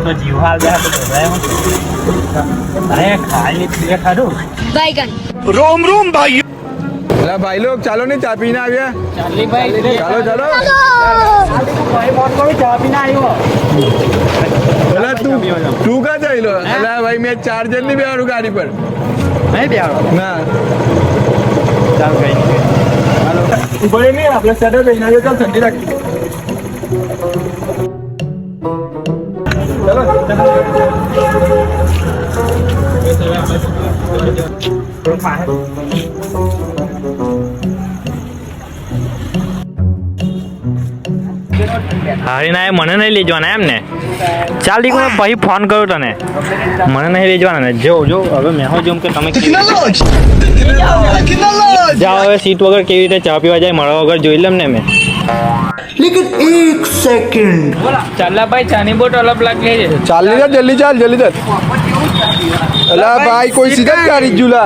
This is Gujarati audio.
તો જીવ હાલ દે તો અરે ખાલી પીએ ખાધું बैगन रोम रोम भाई अरे भाई लोग चलो नहीं चाय पीने आ गया ચાલી ભાઈ चलो चलो ભાઈ મોટ કોઈ ચા પીને આવ્યો अरे तू कहाँ चाहिए अरे भाई मैं चार्जर नहीं भी गाड़ी पर નહીં બેહાડો ना ચાલ કઈ નહીં હાલો ઉભરે નહીં આપણે સેટર લઈને આવ્યો ચાલ ઠંડી રાખી હરીના એ મને નહીં લઈ જવાના એમ ને ચાલ દીકરો મેં પછી ફોન કર્યો તને મને નહીં લઈ જવાના ને જો હવે મેં હું જોઉં કે તમે જાઓ હવે સીટ વગર કેવી રીતે ચા પીવા જાય મળવા વગર જોઈ લમ ને મેં लेकिन एक सेकंड ચાલા ભાઈ ચાની બોટલ અલગ લાગી છે चल जल्दी चल जल्दी चल अरे भाई कोई सीधा गाड़ी झूला